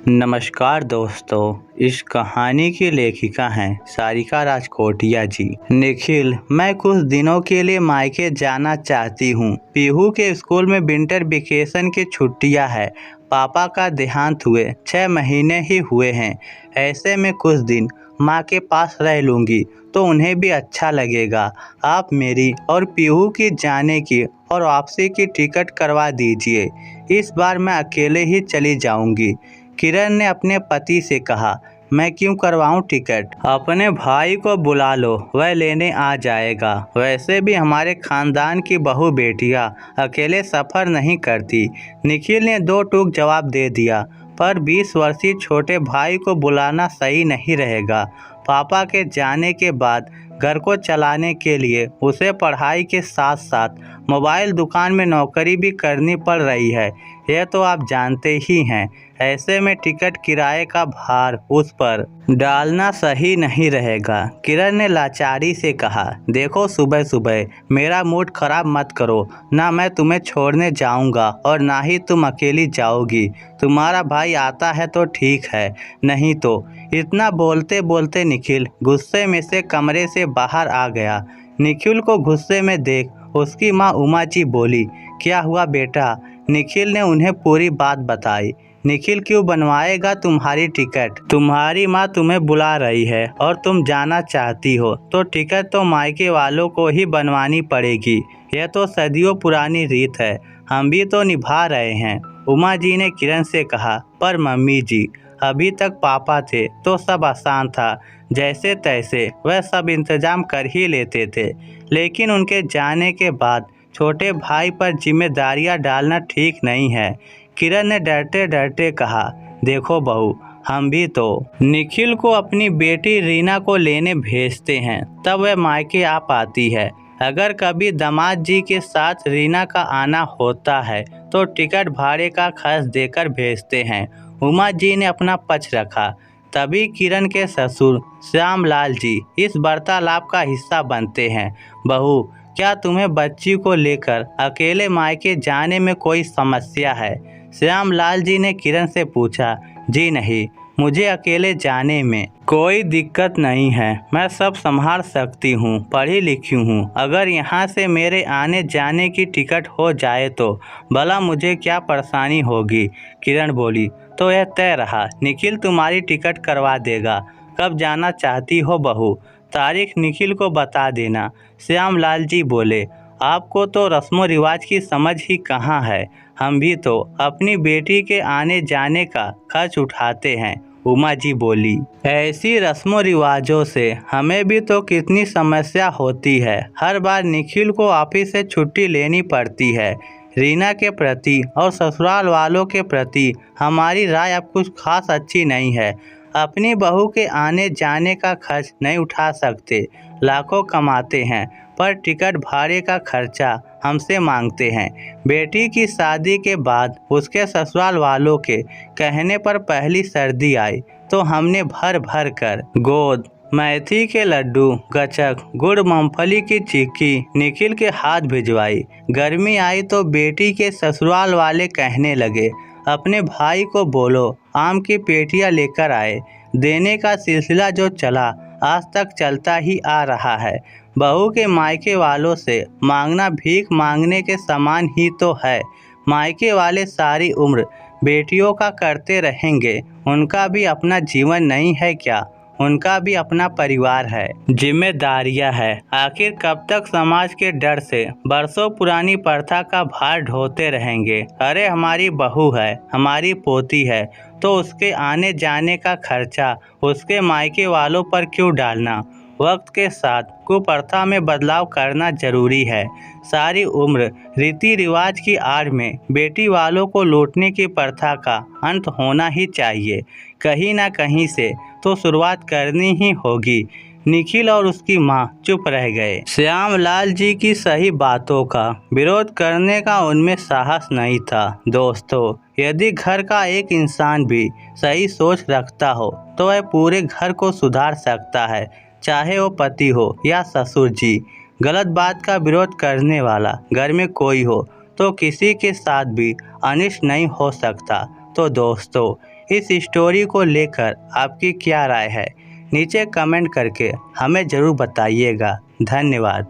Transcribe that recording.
नमस्कार दोस्तों, इस कहानी की लेखिका हैं सारिका राजकोटिया जी। निखिल, मैं कुछ दिनों के लिए मायके जाना चाहती हूँ। पीहू के स्कूल में विंटर वेकेशन की छुट्टियाँ है। पापा का देहांत हुए 6 महीने ही हुए हैं। ऐसे में कुछ दिन माँ के पास रह लूँगी तो उन्हें भी अच्छा लगेगा। आप मेरी और पीहू की जाने की और वापसी की टिकट करवा दीजिए। इस बार मैं अकेले ही चली जाऊँगी। किरण ने अपने पति से कहा, मैं क्यों करवाऊं टिकट? अपने भाई को बुला लो, वह लेने आ जाएगा। वैसे भी हमारे खानदान की बहू बेटियां अकेले सफ़र नहीं करती। निखिल ने दो टूक जवाब दे दिया, पर 20 वर्षीय छोटे भाई को बुलाना सही नहीं रहेगा। पापा के जाने के बाद घर को चलाने के लिए उसे पढ़ाई के साथ साथ मोबाइल दुकान में नौकरी भी करनी पड़ रही है। यह तो आप जानते ही हैं। ऐसे में टिकट किराए का भार उस पर डालना सही नहीं रहेगा। किरण ने लाचारी से कहा, देखो सुबह सुबह मेरा मूड खराब मत करो। ना मैं तुम्हें छोड़ने जाऊंगा और ना ही तुम अकेली जाओगी। तुम्हारा भाई आता है तो ठीक है, नहीं तो। इतना बोलते बोलते निखिल गुस्से में से कमरे से बाहर आ गया। निखिल को गुस्से में देख उसकी माँ उमा जी बोली, क्या हुआ बेटा? निखिल ने उन्हें पूरी बात बताई। निखिल, क्यों बनवाएगा तुम्हारी टिकट? तुम्हारी माँ तुम्हें बुला रही है और तुम जाना चाहती हो तो टिकट तो मायके वालों को ही बनवानी पड़ेगी। यह तो सदियों पुरानी रीत है, हम भी तो निभा रहे हैं। उमा जी ने किरण से कहा, पर मम्मी जी, अभी तक पापा थे तो सब आसान था। जैसे तैसे वह सब इंतजाम कर ही लेते थे, लेकिन उनके जाने के बाद छोटे भाई पर जिम्मेदारियां डालना ठीक नहीं है। किरण ने डरते डरते कहा, देखो बहू, हम भी तो निखिल को अपनी बेटी रीना को लेने भेजते हैं, तब वह मायके आ पाती है। अगर कभी दामाद जी के साथ रीना का आना होता है तो टिकट भाड़े का खर्च देकर भेजते हैं। उमा जी ने अपना पक्ष रखा। तभी किरण के ससुर श्यामलाल जी इस वार्तालाप का हिस्सा बनते हैं। बहू, क्या तुम्हें बच्ची को लेकर अकेले मायके जाने में कोई समस्या है? श्यामलाल जी ने किरण से पूछा। जी नहीं, मुझे अकेले जाने में कोई दिक्कत नहीं है। मैं सब संभाल सकती हूँ, पढ़ी लिखी हूँ। अगर यहाँ से मेरे आने जाने की टिकट हो जाए तो भला मुझे क्या परेशानी होगी? किरण बोली, तो यह तय रहा, निखिल तुम्हारी टिकट करवा देगा। कब जाना चाहती हो बहू? तारीख निखिल को बता देना। श्यामलाल जी बोले, आपको तो रस्मों रिवाज की समझ ही कहाँ है। हम भी तो अपनी बेटी के आने जाने का खर्च उठाते हैं। उमा जी बोली, ऐसी रस्मों रिवाजों से हमें भी तो कितनी समस्या होती है। हर बार निखिल को ऑफिस से छुट्टी लेनी पड़ती है। रीना के प्रति और ससुराल वालों के प्रति हमारी राय अब कुछ खास अच्छी नहीं है। अपनी बहू के आने जाने का खर्च नहीं उठा सकते। लाखों कमाते हैं पर टिकट भाड़े का खर्चा हमसे मांगते हैं। बेटी की शादी के बाद उसके ससुराल वालों के कहने पर पहली सर्दी आई तो हमने भर भर कर गोद मेथी के लड्डू, गचक, गुड़, मूंगफली की चिक्की निखिल के हाथ भिजवाई। गर्मी आई तो बेटी के ससुराल वाले कहने लगे, अपने भाई को बोलो आम की पेटियां लेकर आए। देने का सिलसिला जो चला आज तक चलता ही आ रहा है। बहू के मायके वालों से मांगना भीख मांगने के समान ही तो है। मायके वाले सारी उम्र बेटियों का करते रहेंगे। उनका भी अपना जीवन नहीं है क्या? उनका भी अपना परिवार है, जिम्मेदारियां है। आखिर कब तक समाज के डर से बरसों पुरानी प्रथा का भार ढोते रहेंगे? अरे हमारी बहू है, हमारी पोती है, तो उसके आने जाने का खर्चा उसके मायके वालों पर क्यों डालना? वक्त के साथ कुप्रथा में बदलाव करना जरूरी है। सारी उम्र रीति रिवाज की आड़ में बेटी वालों को लूटने की प्रथा का अंत होना ही चाहिए। कहीं ना कहीं से तो शुरुआत करनी ही होगी। निखिल और उसकी माँ चुप रह गए। श्यामलाल जी की सही बातों का विरोध करने का उनमें साहस नहीं था। दोस्तों, यदि घर का एक इंसान भी सही सोच रखता हो तो वह पूरे घर को सुधार सकता है, चाहे वो पति हो या ससुर जी। गलत बात का विरोध करने वाला घर में कोई हो तो किसी के साथ भी अनिष्ट नहीं हो सकता। तो दोस्तों, इस स्टोरी को लेकर आपकी क्या राय है? नीचे कमेंट करके हमें ज़रूर बताइएगा। धन्यवाद।